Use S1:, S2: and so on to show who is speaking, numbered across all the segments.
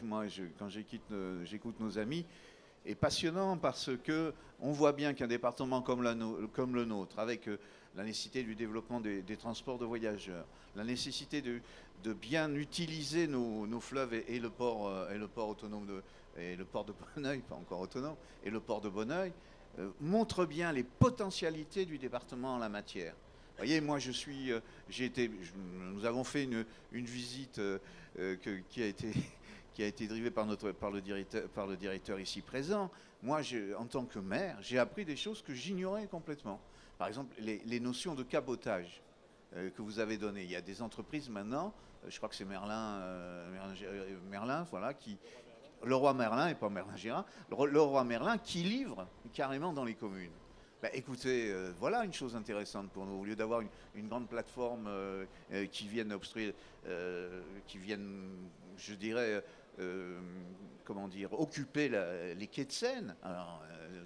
S1: moi, quand j'écoute nos amis, est passionnant parce que on voit bien qu'un département comme, comme le nôtre, avec la nécessité du développement des transports de voyageurs, la nécessité de bien utiliser nos fleuves et le port autonome et le port de Bonneuil, pas encore autonome, et le port de Bonneuil, montre bien les potentialités du département en la matière. Vous voyez, moi, nous avons fait une visite qui a été qui a été drivée par le directeur ici présent. Moi, en tant que maire, j'ai appris des choses que j'ignorais complètement. Par exemple, les notions de cabotage que vous avez données. Il y a des entreprises maintenant, je crois que c'est Merlin, voilà, le roi Merlin et pas Merlin Gérard, le roi Merlin qui livre carrément dans les communes. Bah, écoutez, voilà une chose intéressante pour nous. Au lieu d'avoir une grande plateforme qui vienne obstruer, qui vienne, je dirais, comment dire, occuper les quais de Seine. Alors,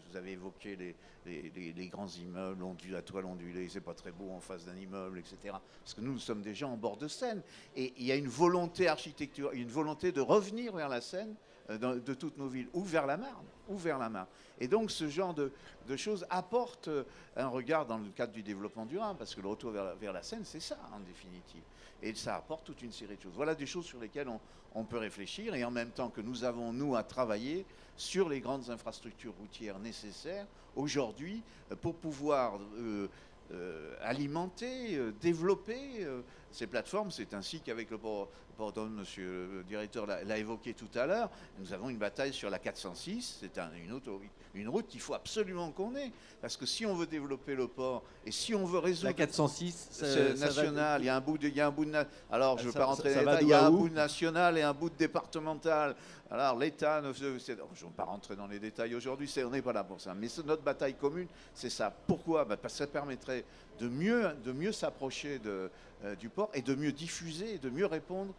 S1: vous avez évoqué les grands immeubles, la toile ondulée, c'est pas très beau en face d'un immeuble, etc. Parce que nous sommes déjà en bord de Seine. Et il y a une volonté architecturale, une volonté de revenir vers la Seine de toutes nos villes, ou vers la Marne. Et donc ce genre de choses apporte un regard dans le cadre du développement durable, parce que le retour vers la Seine, c'est ça en définitive. Et ça apporte toute une série de choses. Voilà des choses sur lesquelles on peut réfléchir, et en même temps que nous avons, nous, à travailler sur les grandes infrastructures routières nécessaires aujourd'hui pour pouvoir alimenter, développer ces plateformes. C'est ainsi qu'avec le port autonome, monsieur le directeur l'a évoqué tout à l'heure, nous avons une bataille sur la 406. C'est une route qu'il faut absolument qu'on ait. Parce que si on veut développer le port et si on veut résoudre...
S2: La 406,
S1: c'est national, il y a un bout de... Alors, je ne veux pas rentrer dans les détails,
S2: il
S1: y a un bout de national et un bout de départemental. Alors, l'État... Je ne veux pas rentrer dans les détails aujourd'hui, on n'est pas là pour ça. Mais notre bataille commune, c'est ça. Pourquoi? Parce que ça permettrait de mieux s'approcher du port et de mieux diffuser et de mieux répondre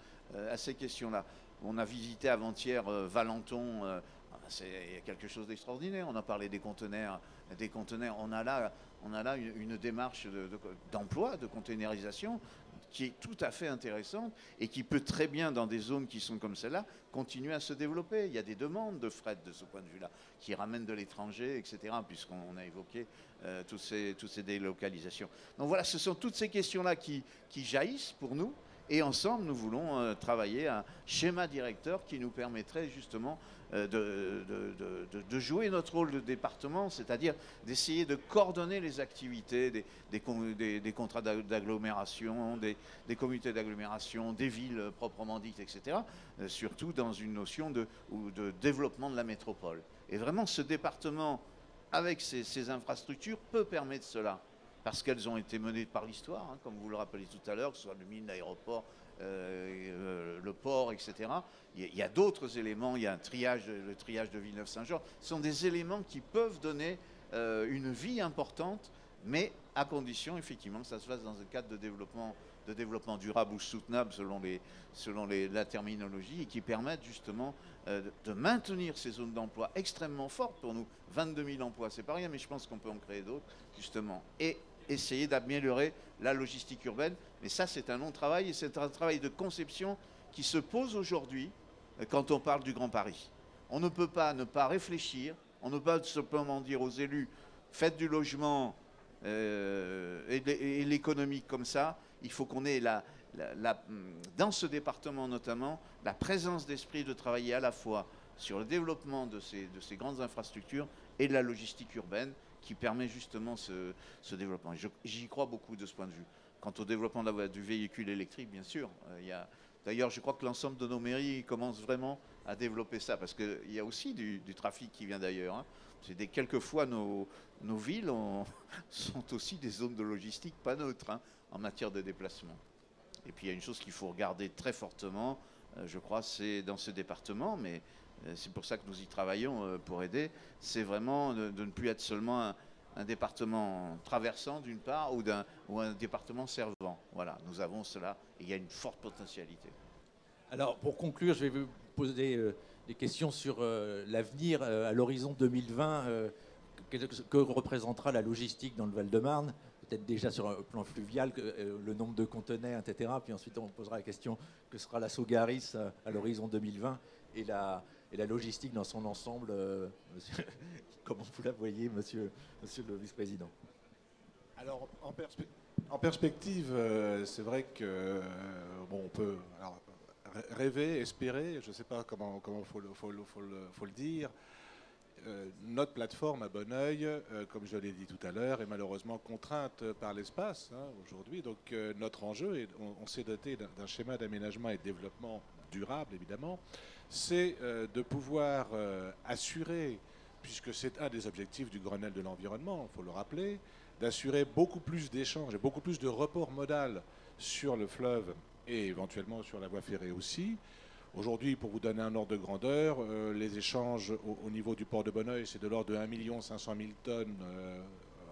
S1: à ces questions-là. On a visité avant-hier Valenton, il y a quelque chose d'extraordinaire. On a parlé des conteneurs. On a là une démarche d'emploi, de containerisation qui est tout à fait intéressante et qui peut très bien, dans des zones qui sont comme celle-là, continuer à se développer. Il y a des demandes de fret de ce point de vue-là, qui ramènent de l'étranger, etc., puisqu'on a évoqué toutes ces délocalisations. Donc voilà, ce sont toutes ces questions-là qui jaillissent pour nous. Et ensemble, nous voulons travailler un schéma directeur qui nous permettrait justement de jouer notre rôle de département, c'est-à-dire d'essayer de coordonner les activités des contrats d'agglomération, des communautés d'agglomération, des villes proprement dites, etc., surtout dans une notion de développement de la métropole. Et vraiment, ce département, avec ces infrastructures, peut permettre cela. Parce qu'elles ont été menées par l'histoire, hein, comme vous le rappelez tout à l'heure, que ce soit le mine, l'aéroport, le port, etc. Il y a d'autres éléments, il y a le triage de Villeneuve-Saint-Georges. Ce sont des éléments qui peuvent donner une vie importante, mais à condition, effectivement, que ça se fasse dans un cadre de développement durable ou soutenable, selon la terminologie, et qui permettent justement de maintenir ces zones d'emploi extrêmement fortes pour nous. 22 000 emplois, c'est pas rien, mais je pense qu'on peut en créer d'autres, justement. Et essayer d'améliorer la logistique urbaine. Mais ça, c'est un long travail, et c'est un travail de conception qui se pose aujourd'hui quand on parle du Grand Paris. On ne peut pas ne pas réfléchir, on ne peut pas simplement dire aux élus, faites du logement et l'économique comme ça. Il faut qu'on ait dans ce département notamment, la présence d'esprit de travailler à la fois sur le développement de ces grandes infrastructures et de la logistique urbaine qui permet justement ce développement. J'y crois beaucoup de ce point de vue. Quant au développement du véhicule électrique, bien sûr, d'ailleurs, je crois que l'ensemble de nos mairies commencent vraiment à développer ça, parce qu'il y a aussi du trafic qui vient d'ailleurs. Hein. Quelquefois, nos villes sont aussi des zones de logistique pas neutres, hein, en matière de déplacement. Et puis, il y a une chose qu'il faut regarder très fortement, je crois, c'est dans ce département, mais c'est pour ça que nous y travaillons pour aider, c'est vraiment de ne plus être seulement un département traversant d'une part ou un département servant. Voilà, nous avons cela et il y a une forte potentialité.
S2: Alors pour conclure, je vais vous poser des questions sur l'avenir à l'horizon 2020. Que représentera la logistique dans le Val-de-Marne? peut-être déjà sur un plan fluvial, le nombre de conteneurs, etc. Puis ensuite, on posera la question que sera la Sogaris à l'horizon 2020 et la logistique dans son ensemble. Monsieur, comment vous la voyez, monsieur le vice-président?
S3: Alors, en perspective, c'est vrai que bon, on peut rêver, espérer, je ne sais pas comment faut le dire. Notre plateforme à Bonneuil, comme je l'ai dit tout à l'heure, est malheureusement contrainte par l'espace aujourd'hui. Donc notre enjeu, et on s'est doté d'un schéma d'aménagement et de développement durable, évidemment, c'est de pouvoir assurer, puisque c'est un des objectifs du Grenelle de l'environnement, il faut le rappeler, d'assurer beaucoup plus d'échanges et beaucoup plus de report modal sur le fleuve et éventuellement sur la voie ferrée aussi. Aujourd'hui, pour vous donner un ordre de grandeur, les échanges au niveau du port de Bonneuil, c'est de l'ordre de 1 500 000 tonnes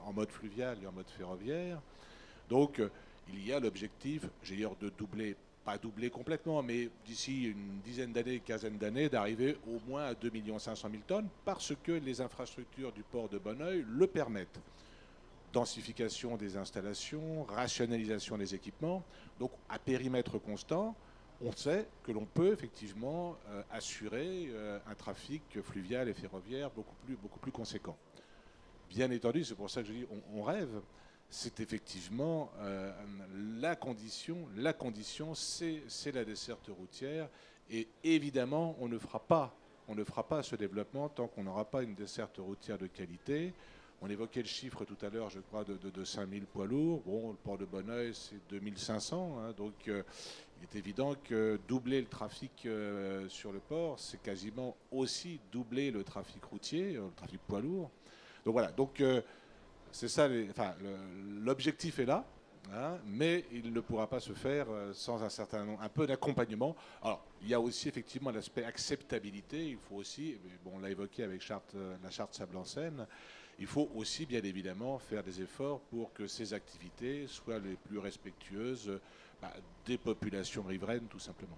S3: en mode fluvial et en mode ferroviaire. Donc, il y a l'objectif, j'ai d'ailleurs de doubler, pas doubler complètement, mais d'ici une dizaine d'années, quinzaine d'années, d'arriver au moins à 2 500 000 tonnes parce que les infrastructures du port de Bonneuil le permettent. Densification des installations, rationalisation des équipements. Donc, à périmètre constant, on sait que l'on peut effectivement assurer un trafic fluvial et ferroviaire beaucoup plus conséquent. Bien entendu, c'est pour ça que je dis on rêve. C'est effectivement la condition, c'est la desserte routière. Et évidemment, on ne fera pas ce développement tant qu'on n'aura pas une desserte routière de qualité. On évoquait le chiffre tout à l'heure, je crois, de 5000 poids lourds. Bon, le port de Bonneuil, c'est 2500. Donc, il est évident que doubler le trafic sur le port, c'est quasiment aussi doubler le trafic routier, le trafic poids lourd. Donc, voilà. Donc, c'est ça. L'objectif est là. Mais il ne pourra pas se faire sans un peu d'accompagnement. Alors, il y a aussi effectivement l'aspect acceptabilité. Il faut aussi, bon, on l'a évoqué avec la charte Sable en Seine, il faut aussi bien évidemment faire des efforts pour que ces activités soient les plus respectueuses des populations riveraines, tout simplement.